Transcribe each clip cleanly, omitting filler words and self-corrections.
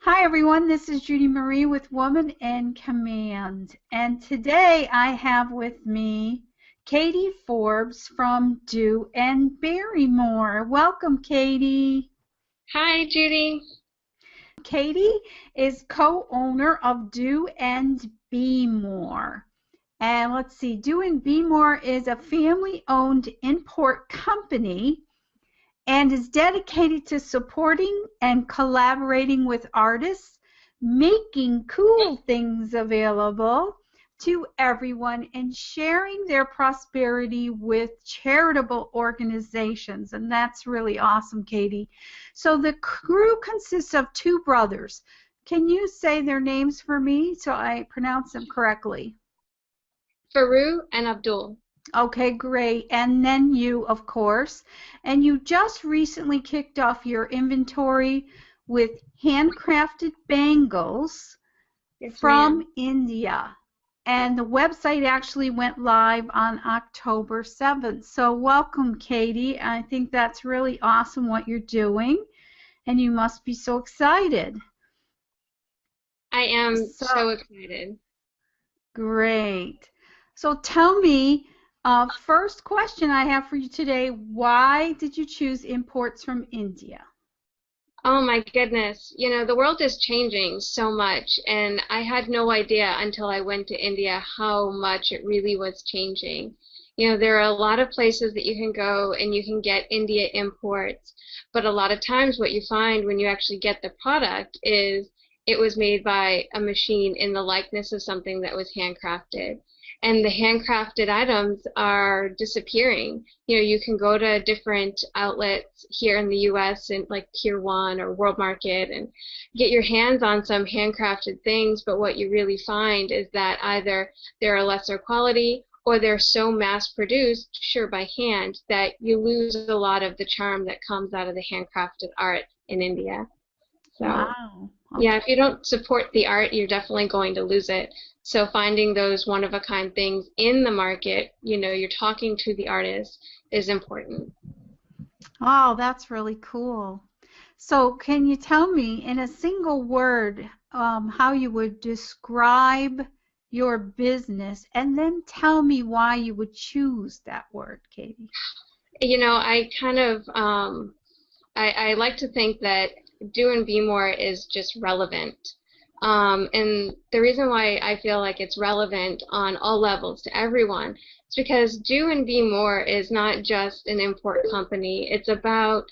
Hi everyone, this is Judy Marie with Woman in Command, and today I have with me Katie Forbes from Dew Beemore. Welcome, Katie. Hi, Judy. Katie is co-owner of Dew Beemore. And let's see, Dew Beemore is a family-owned import company and is dedicated to supporting and collaborating with artists, making cool things available to everyone, and sharing their prosperity with charitable organizations. And that's really awesome, Katie. So the crew consists of two brothers. Can you say their names for me so I pronounce them correctly? Faru and Abdul. Okay, great. And then you, of course. And you just recently kicked off your inventory with handcrafted bangles Yes, from ma'am. India. And the website actually went live on October 7th. So welcome, Katie. I think that's really awesome what you're doing. And you must be so excited. I am So so excited. great. So tell me, first question I have for you today, why did you choose imports from India? Oh my goodness. The world is changing so much, and I had no idea until I went to India how much it really was changing. There are a lot of places that you can go and you can get India imports, but a lot of times what you find when you actually get the product is it was made by a machine in the likeness of something that was handcrafted. And the handcrafted items are disappearing. You can go to different outlets here in the US and like Pier 1 or World Market and get your hands on some handcrafted things, but what you really find is that either they're a lesser quality or they're so mass produced, sure, by hand, that you lose a lot of the charm that comes out of the handcrafted art in India. So Wow. yeah, Okay. if you don't support the art, you're definitely going to lose it. So finding those one-of-a-kind things in the market, you're talking to the artist, is important. Oh, that's really cool. So, can you tell me in a single word how you would describe your business, and then tell me why you would choose that word, Katie? I kind of I like to think that Do and Be More is just relevant. And the reason why I feel like it's relevant on all levels to everyone is because Do and Be More is not just an import company. It's about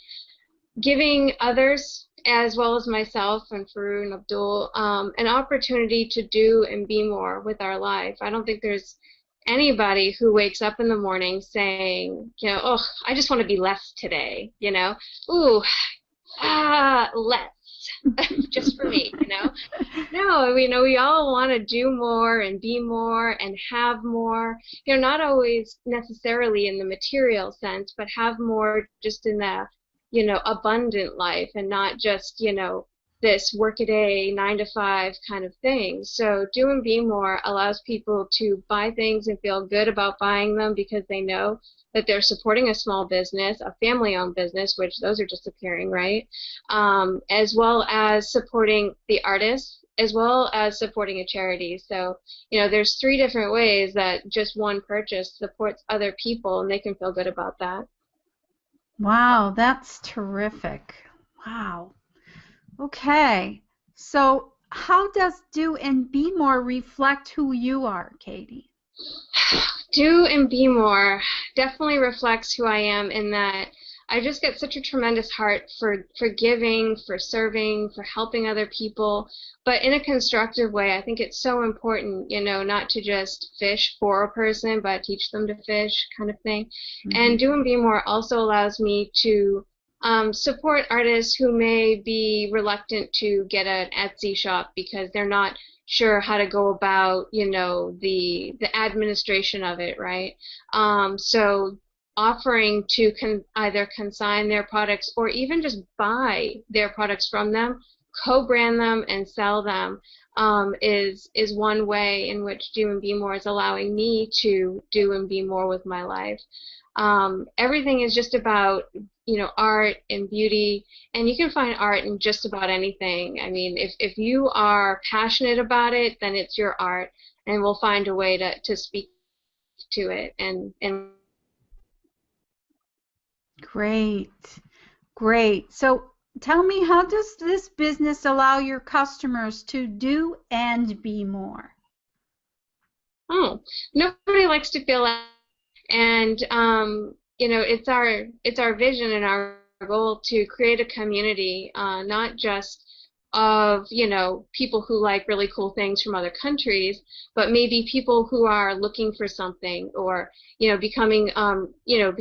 giving others, as well as myself and Farouk and Abdul, an opportunity to do and be more with our life. I don't think there's anybody who wakes up in the morning saying, oh, I just want to be less today, ooh, less, just for me. No, we all want to do more and be more and have more, not always necessarily in the material sense, but have more just in the, abundant life and not just, this work-a-day, 9 to 5 kind of thing. So Do and Be More allows people to buy things and feel good about buying them because they know that they're supporting a small business, a family-owned business, which those are disappearing, right? As well as supporting the artists, as well as supporting a charity. So, there's 3 different ways that just one purchase supports other people, and they can feel good about that. Wow, that's terrific. Wow. Okay. So, how does Do and Be More reflect who you are, Katie? Do and Be More definitely reflects who I am in that I just get such a tremendous heart for giving, for serving, for helping other people, but in a constructive way. I think it's so important, not to just fish for a person, but teach them to fish kind of thing. Hmm. And Do and Be More also allows me to support artists who may be reluctant to get an Etsy shop because they're not sure how to go about, the administration of it, right? So offering to either consign their products or even just buy their products from them co-brand them and sell them is one way in which Do and Be More is allowing me to do and be more with my life. Everything is just about, art and beauty, and you can find art in just about anything. I mean, if you are passionate about it, then it's your art, and we'll find a way to speak to it. And Great. Great. So tell me, how does this business allow your customers to do and be more? oh, nobody likes to feel like, and it's our vision and our goal to create a community, not just of people who like really cool things from other countries, but maybe people who are looking for something, or becoming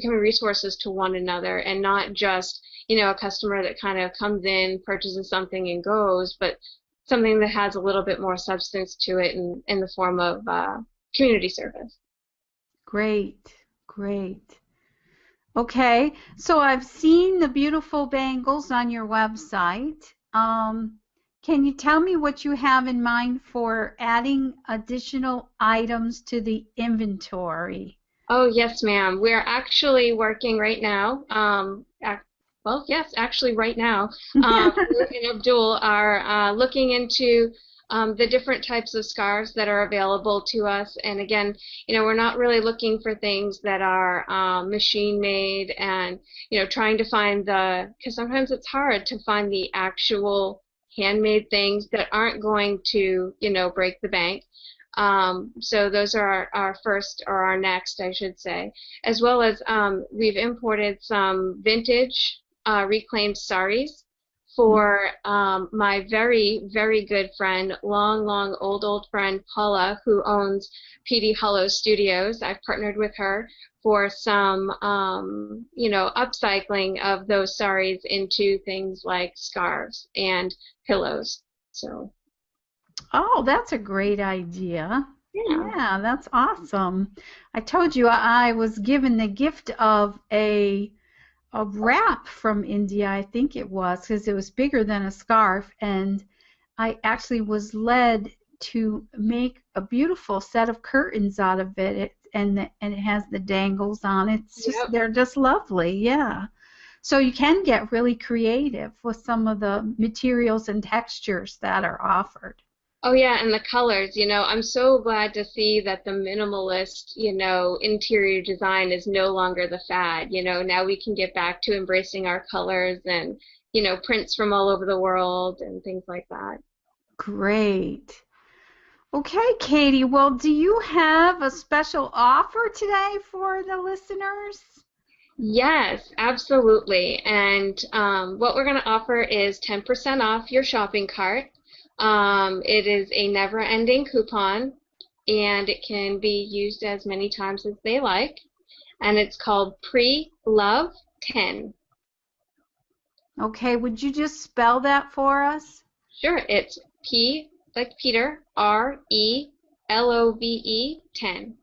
resources to one another, and not just a customer that kind of comes in, purchases something and goes, but something that has a little bit more substance to it in the form of community service. Great. Great. Okay. So I've seen the beautiful bangles on your website. Can you tell me what you have in mind for adding additional items to the inventory? Oh, yes, ma'am. We're actually working right now. Well, yes, actually right now, we and Abdul are looking into the different types of scarves that are available to us. And again, we're not really looking for things that are machine made, and, trying to find because sometimes it's hard to find the actual handmade things that aren't going to, break the bank. So those are our first, or our next, I should say, as well as we've imported some vintage reclaimed saris for my very, very good friend, long, old friend Paula, who owns PD Hollow Studios. I've partnered with her for some, upcycling of those saris into things like scarves and pillows. So, Oh, that's a great idea. yeah. Yeah, that's awesome. I told you I was given the gift of a wrap from India, I think it was, because it was bigger than a scarf, and I actually was led to make a beautiful set of curtains out of it, and it has the dangles on it. Yep. They're just lovely, yeah. So you can get really creative with some of the materials and textures that are offered. Oh yeah, and the colors, I'm so glad to see that the minimalist, interior design is no longer the fad. Now we can get back to embracing our colors and, prints from all over the world and things like that. Great. Okay, Katie, well, do you have a special offer today for the listeners? Yes, absolutely. And what we're going to offer is 10% off your shopping cart. It is a never-ending coupon, and it can be used as many times as they like. And it's called Pre-Love 10. Okay, would you just spell that for us? Sure, it's P like Peter, RELOVE 10.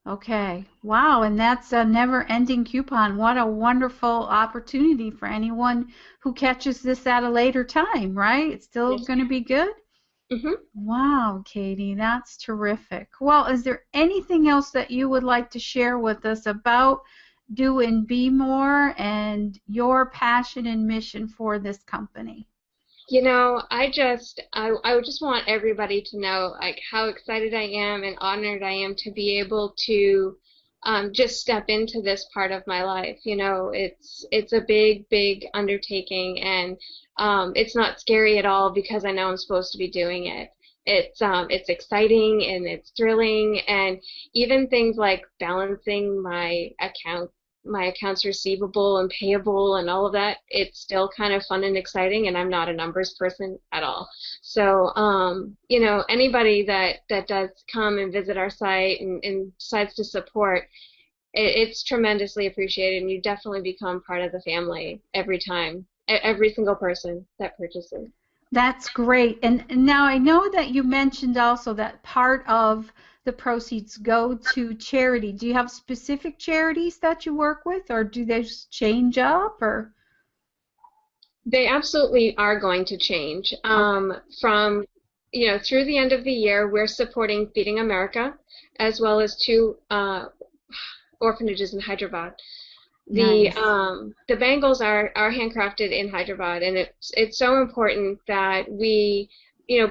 Okay, wow, and that's a never-ending coupon. What a wonderful opportunity for anyone who catches this at a later time, right? It's still Yes, going to be good? ma'am. Wow, Katie, that's terrific. Well, is there anything else that you would like to share with us about Do and Be More and your passion and mission for this company? I would just want everybody to know like how excited I am and honored I am to be able to just step into this part of my life. It's a big undertaking, and it's not scary at all because I know I'm supposed to be doing it. It's exciting and it's thrilling, and even things like balancing my accounts receivable and payable and all of that, it's still kind of fun and exciting, and I'm not a numbers person at all. So, anybody that does come and visit our site and decides to support, it's tremendously appreciated, and you definitely become part of the family every time, every single person that purchases. That's great. And now I know that you mentioned also that part of the proceeds go to charity. Do you have specific charities that you work with, or do they just change up, or? They absolutely are going to change. Okay. From, through the end of the year, we're supporting Feeding America, as well as two orphanages in Hyderabad. Nice. The bangles are handcrafted in Hyderabad, and it's so important that we,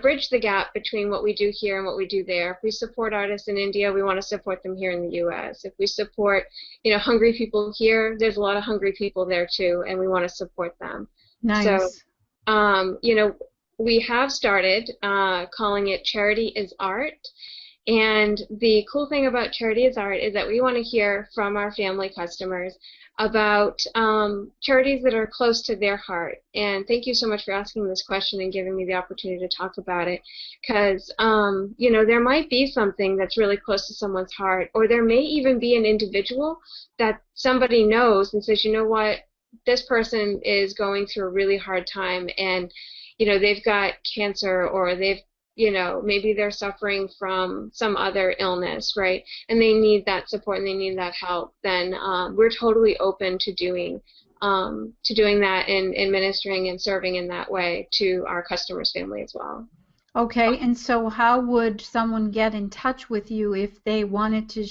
bridge the gap between what we do here and what we do there. If we support artists in India, we want to support them here in the U.S. If we support, hungry people here, there's a lot of hungry people there too, and we want to support them. So, Nice. um, you know, we have started calling it Charity is Art. And the cool thing about Charity is Art is that we want to hear from our family customers about charities that are close to their heart. And thank you so much for asking this question and giving me the opportunity to talk about it. Because, there might be something that's really close to someone's heart, or there may even be an individual that somebody knows and says, you know what, this person is going through a really hard time, and they've got cancer, or maybe they're suffering from some other illness, right? And they need that support and they need that help. Then we're totally open to doing that and ministering and serving in that way to our customers' family as well. Okay, and so how would someone get in touch with you if they wanted to,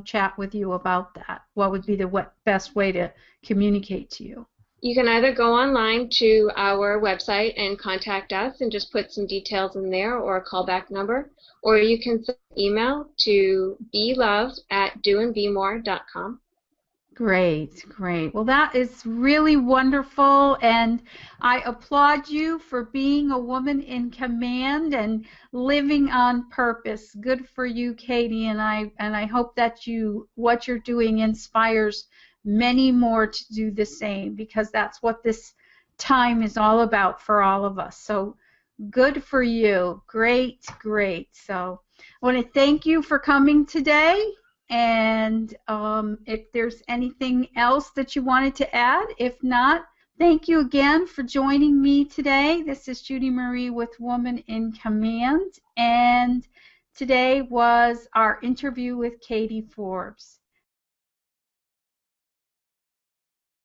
chat with you about that? What would be the best way to communicate to you? You can either go online to our website and contact us and just put some details in there, or a callback number, or you can send an email to belove@dewandbemore.com. Great, great. Well, that is really wonderful, and I applaud you for being a woman in command and living on purpose. Good for you, Katie, and I hope that what you're doing inspires many more to do the same, because that's what this time is all about for all of us. So good for you. Great, great. So I want to thank you for coming today. And if there's anything else that you wanted to add, if not, thank you again for joining me today. This is Judy Marie with Woman in Command, and today was our interview with Katie Forbes.